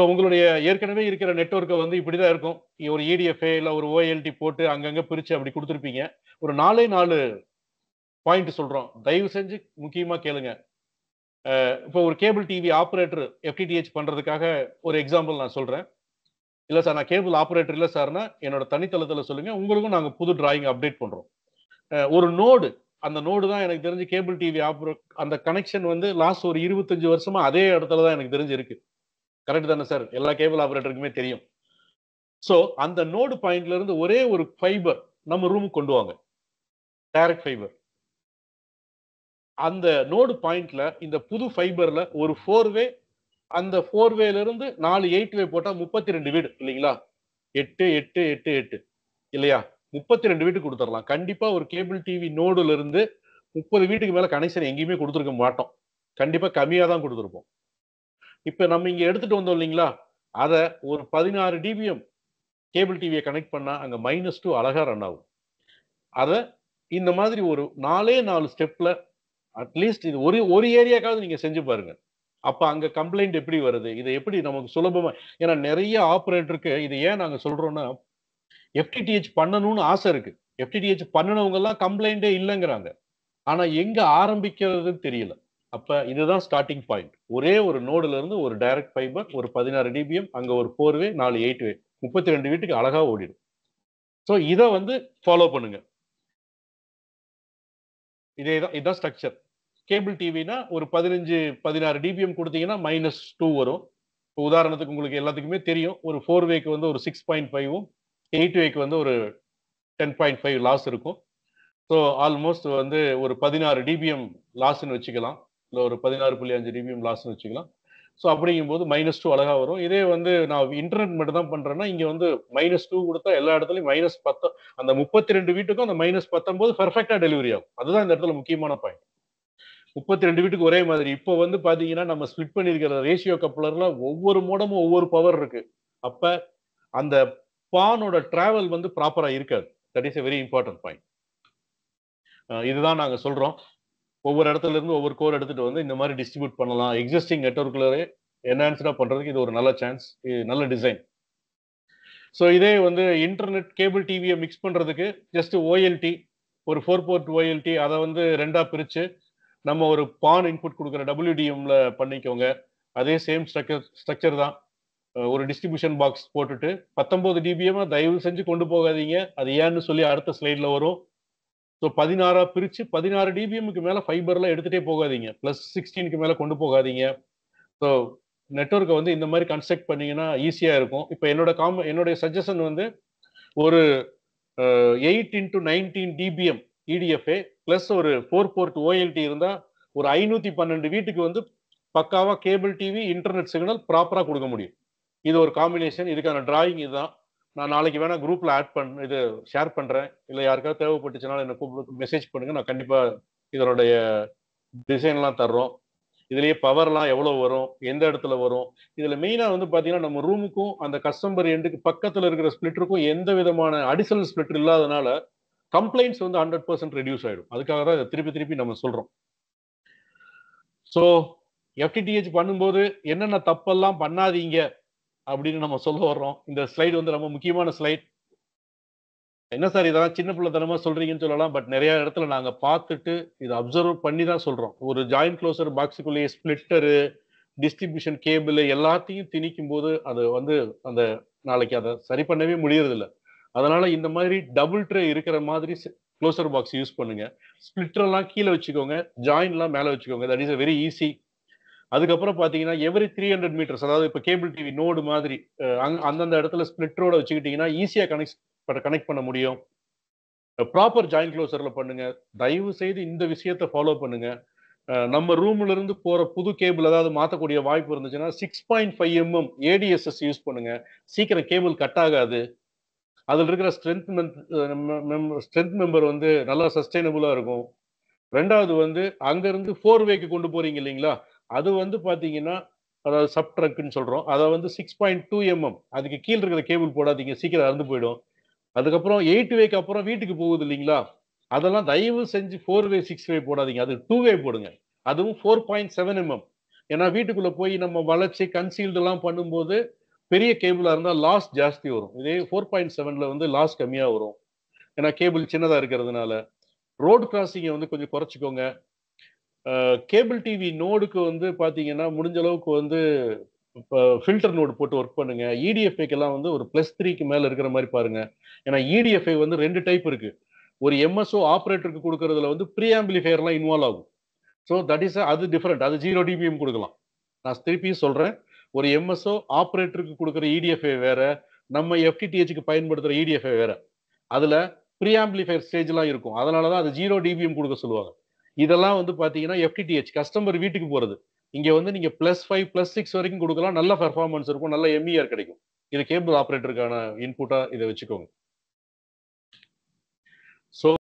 உங்களுடைய ஏற்கனவே இருக்கிற நெட்வொர்க்கை வந்து இப்படிதான் இருக்கும். ஒரு EDFA இல்ல ஒரு OLT போட்டு அங்கங்க பிரிச்சு அப்படி குடுத்திருப்பீங்க. ஒரு 4 பாயிண்ட் சொல்றோம். தயவு செஞ்சு முக்கியமா கேளுங்க. இப்போ ஒரு கேபிள் டிவி ஆப்பரேட்டர் FTTH பண்றதுக்காக ஒரு எக்ஸாம்பிள் நான் சொல்றேன். இல்ல சார் நான் கேபிள் ஆப்பரேட்டர் இல்ல சார்னா, என்னோட தனித்தளத்துல சொல்லுங்க. உங்களுக்கும் நாங்க புது டிராயிங் அப்டேட் பண்றோம். ஒரு நோடு, அந்த நோடு தான் எனக்கு தெரிஞ்சு கேபிள் டிவி அந்த கனெக்ஷன் வந்து லாஸ்ட் ஒரு 25 வருஷமா அதே இடத்துல தான் எனக்கு தெரிஞ்சு இருக்கு. கரெக்ட் தானே சார்? எல்லா கேபிள் ஆப்பரேட்டருக்குமே தெரியும். சோ அந்த நோடு பாயிண்ட்ல இருந்து ஒரே ஒரு ஃபைபர் நம்ம ரூமுக்கு கொண்டு வாங்க. Direct fibre. அந்த நோடு பாயிண்ட்ல இந்த புது ஃபைபர்ல ஒரு 4 வே, அந்த 4 வேல இருந்து 4 8 வே போட்டா 32 வீடு இல்லீங்களா? 8, 8, 8, 8 இல்லையா? 32 வீட்டுக்கு குடுத்துறலாம். கண்டிப்பா ஒரு கேபிள் டிவி நோடுல இருந்து 30 வீட்டுக்கு மேல கனெக்ஷன் எங்கேயுமே குடுத்திருக்க மாட்டோம். கண்டிப்பா கம்மியா தான் குடுத்திருப்போம். இப்ப நம்ம இங்க எடுத்துட்டு வந்தோம் இல்லீங்களா? அத ஒரு 16 டிபிஎம் கேபிள் டிவிய கனெக்ட் பண்ணா அங்க -2 அழகா ரன் ஆகும். அத இந்த மாதிரி ஒரு 4 ஸ்டெப்ல அட்லீஸ்ட் இது ஒரு ஒரு ஏரியாக்காவது நீங்க செஞ்சு பாருங்க. அப்ப அங்க கம்ப்ளைண்ட் எப்படி வருது? இத எப்படி நமக்கு சுலபமா ஏன்னா நெறைய ஆப்பரேட்டருக்கு இது ஏன் நாங்க சொல்றோம்னா, FTTH பண்ணணும்னு ஆசை இருக்கு. FTTH பண்ணுனவங்க எல்லாம் கம்ப்ளைண்டே இல்லங்கிறாங்க. ஆனா எங்க ஆரம்பிக்கிறதுன்னு தெரியல. அப்ப இதுதான் ஸ்டார்ட்டிங் பாயிண்ட். ஒரே ஒரு நோடுல இருந்து ஒரு டைரக்ட் ஃபைபர், ஒரு 16 டிபிஎம், அங்க ஒரு 4 வே, 4 8 வே. 32 வீட்டுக்கு அழகா ஓடிடும். சோ இத வந்து ஃபாலோ பண்ணுங்க. இதான் ஸ்ட்ரக்சர். கேபிள் டிவினா ஒரு 15, 16 டிபிஎம் குடுத்தீங்கன்னா -2 வரும். இப்ப உதாரணத்துக்கு உங்களுக்கு எல்லாத்துக்குமே தெரியும். ஒரு 4 வேக்கு வந்து ஒரு 6.5வும், 8 வேக்கு வந்து ஒரு 10.5 லாஸ் இருக்கும். ஸோ ஆல்மோஸ்ட் வந்து ஒரு 16 டிபிஎம் லாஸ்ன்னு வச்சுக்கலாம். இல்ல ஒரு 16.5 டிபிஎம் லாஸ்ன்னு வச்சுக்கலாம். ஸோ அப்படிங்கும்போது -2 அழகா வரும். இதே வந்து நான் இன்டர்நெட் மட்டும் தான் பண்றேன்னா, இங்க வந்து -2 குடுத்தா எல்லா இடத்துலயும் -10 அந்த 32 வீட்டுக்கும் அந்த -19 பெர்ஃபெக்ட்டா டெலிவரி ஆகும். அதுதான் இந்த இடத்துல முக்கியமான பாயிண்ட். 32 வீட்டுக்கு ஒரே மாதிரி. இப்போ வந்து பாத்தீங்கன்னா, நம்ம ஸ்ப்ளிட் பண்ணியிருக்கிற ரேஷியோ கப்ளர்ல ஒவ்வொரு மோடமும் ஒவ்வொரு பவர் இருக்கு. அப்ப அந்த பானோட டிராவல் வந்து ப்ராப்பரா இருக்காது. That is a very important point. இதுதான் நாங்க சொல்றோம். ஒவ்வொரு இடத்துல இருந்து ஒவ்வொரு கோர் எடுத்துட்டு வந்து இந்த மாதிரி டிஸ்ட்ரிபியூட் பண்ணலாம். எக்ஸிஸ்டிங் நெட்வொர்க்லயே என்ஹான்ஸ்டா பண்றதுக்கு இது ஒரு நல்ல சான்ஸ். இது நல்ல டிசைன். ஸோ இதே வந்து இன்டர்நெட் கேபிள் டிவிய மிக்ஸ் பண்றதுக்கு ஜஸ்ட் OLT ஒரு 4 போர்ட் OLT அத வந்து 2ஆ பிரிச்சு நம்ம ஒரு பான் இன்புட் குடுக்குற WDMல பண்ணிக்கோங்க. அதே சேம் ஸ்ட்ரக்சர் தான். ஒரு டிஸ்ட்ரிபியூஷன் பாக்ஸ் போட்டுட்டு 19 டிபிஎம் தயவு செஞ்சு கொண்டு போகாதீங்க. அது ஏன்னு சொல்லி அடுத்த ஸ்லைட்ல வரும். ஸோ 16ஆ பிரிச்சு 16 டிபிஎம்க்கு மேல ஃபைபர்லாம் எடுத்துட்டே போகாதீங்க. பிளஸ் 16க்கு மேல கொண்டு போகாதீங்க. ஸோ நெட்வொர்க்க வந்து இந்த மாதிரி கன்ஸ்ட்ரக்ட் பண்ணீங்கன்னா ஈஸியா இருக்கும். இப்ப என்னுடைய சஜஷன் வந்து ஒரு 8 இன்டு 19 டிபிஎம் EDFA பிளஸ் ஒரு 4 போர்ட் OLT இருந்தா ஒரு 512 வீட்டுக்கு வந்து பக்காவா கேபிள் டிவி இன்டர்நெட் சிக்னல் ப்ராப்பரா கொடுக்க முடியும். இது ஒரு காம்பினேஷன். இதுக்கான டிராயிங் இதுதான். நான் நாளைக்கு வேணா குரூப்ல இது ஷேர் பண்றேன். இல்ல யாருக்காவது தேவைப்பட்டுச்சுனாலும் என்ன கூப்பிட்டு மெசேஜ் பண்ணுங்க. நான் கண்டிப்பா இதனுடைய டிசைன்லாம் தர்றோம். இதுலயே பவர்லாம் எவ்வளவு வரும்? எந்த இடத்துல வரும்? இதுல மெயினா வந்து பாத்தீங்கன்னா, நம்ம ரூமுக்கும் அந்த கஸ்டமர் எண்டுக்கு பக்கத்துல இருக்கிற ஸ்ப்ளிட்டருக்கும் எந்த விதமான அடிஷனல் ஸ்ப்ளிட்டர் இல்லாதனால கம்ப்ளைண்ட்ஸ் வந்து 100% ரெடியூஸ் ஆயிடும். அதுக்காக தான் இத திருப்பி திருப்பி நம்ம சொல்றோம். சோ FTTH பண்ணும்போது என்னென்ன தப்பெல்லாம் பண்ணாதீங்க அப்படின்னு நம்ம சொல்ல வர்றோம். இந்த ஸ்லைடு வந்து ரொம்ப முக்கியமான ஸ்லைட். என்ன சார் இதெல்லாம் சின்ன பிள்ளைத்தனமா சொல்றீங்கன்னு சொல்லலாம். பட் நெறைய இடத்துல நாங்க பார்த்துட்டு இத அப்சர்வ் பண்ணி தான் சொல்றோம். ஒரு ஜாயிண்ட் க்ளோசர் பாக்ஸுக்குள்ளேயே ஸ்ப்ளிட்டரு, டிஸ்ட்ரிபியூஷன் கேபிள் எல்லாத்தையும் திணிக்கும்போது அது வந்து அந்த நாளைக்கு அத சரி பண்ணவே முடியறதில்ல. அதனால இந்த மாதிரி டபுள் ட்ரே இருக்கிற மாதிரி க்ளோசர் பாக்ஸ் யூஸ் பண்ணுங்க. ஸ்ப்ளிட்டர் எல்லாம் கீழ வச்சுக்கோங்க. ஜாயின்ட்லாம் மேல வச்சுக்கோங்க. That is a very easy. அதுக்கப்புறம் பார்த்தீங்கன்னா, எவரி 300 மீட்டர்ஸ் அதாவது இப்ப கேபிள் டிவி நோடு மாதிரி அந்தந்த இடத்துல ஸ்ப்ளிட்டரோட வச்சுக்கிட்டீங்கன்னா, ஈஸியா கனெக்ட் பண்ண முடியும். ப்ராப்பர் ஜாயிண்ட் க்ளோசர்ல பண்ணுங்க. தயவு செய்து இந்த விஷயத்த ஃபாலோ பண்ணுங்க. நம்ம ரூம்ல இருந்து போற புது கேபிள் ஏதாவது மாத்தக்கூடிய வாய்ப்பு இருந்துச்சுன்னா 6.5 ADSS யூஸ் பண்ணுங்க. சீக்கிரம் கேபிள் கட் ஆகாது. அதுல இருக்கிற ஸ்ட்ரென்த் மெம்பர் வந்து நல்லா சஸ்டைனபிளா இருக்கும். 2வது வந்து அங்க இருந்து 4 வேக்கு கொண்டு போறீங்க இல்லீங்களா? அது வந்து பாத்தீங்கன்னா, அதாவது சப் ட்ரங்க்ன்னு சொல்றோம். அத வந்து 6.2 அதுக்கு கீழ இருக்கிற கேபிள் போடாதீங்க. சீக்கிரம் அறுந்து போயிடும். அதுக்கப்புறம் 8 வேக்கு அப்புறம் வீட்டுக்கு போகுது இல்லீங்களா? அதெல்லாம் தயவு செஞ்சு 4 வே, 6 வே போடாதீங்க. அது 2 வே போடுங்க. அதுவும் 4.7 ஏன்னா வீட்டுக்குள்ள போய் நம்ம வளைச்சு கன்சீல்டு எல்லாம் பண்ணும்போது பெரிய கேபிளா இருந்தா லாஸ் ஜாஸ்தி வரும். இதே 4.7ல வந்து லாஸ் கம்மியா வரும். ஏன்னா கேபிள் சின்னதா இருக்கிறதுனால. ரோடு கிராசிங்கை வந்து கொஞ்சம் குறைச்சிக்கோங்க. கேபிள் டிவி நோடுக்கு வந்து பாத்தீங்கன்னா முடிஞ்ச அளவுக்கு வந்து இப்போ ஃபில்டர் நோடு போட்டு ஒர்க் பண்ணுங்க. இடிஎஃப்ஐக்கெல்லாம் வந்து ஒரு +3க்கு மேல இருக்கிற மாதிரி பாருங்க. ஏன்னா இடிஎஃப்ஐ வந்து 2 டைப் இருக்கு. ஒரு எம்எஸ்ஓ ஆப்ரேட்டருக்கு கொடுக்கறதுல வந்து ப்ரீ ஆம்பிளிஃபையர்லாம் இன்வால்வ் ஆகும். ஸோ தட் இஸ் அது டிஃபரெண்ட். அது 0 டிபிஎம் கொடுக்கலாம். நான் திருப்பியும் சொல்றேன். ஒரு எம்எஸ்ஓ ஆப்ரேட்டருக்கு கொடுக்குற இடிஎஃப்ஐ வேற, நம்ம எஃப்டிடிஹெச்க்கு பயன்படுத்துற இடிஎஃப்ஐ வேற. அதுல ப்ரீ ஆம்பிளிஃபையர் ஸ்டேஜ்லாம் இருக்கும். அதனால தான் அது 0 டிபிஎம் கொடுக்க சொல்லுவாங்க. இதெல்லாம் வந்து பாத்தீங்கன்னா எஃப்டிடிஹெச் கஸ்டமர் வீட்டுக்கு போறது. இங்க வந்து நீங்க +5 +6 வரைக்கும் கொடுக்கலாம். நல்ல பெர்ஃபார்மன்ஸ் இருக்கும். நல்ல எம்இஆர் கிடைக்கும். இது கேபிள் ஆபரேட்டருக்கான இன்புட்டா இதை வச்சுக்கோங்க. ஸோ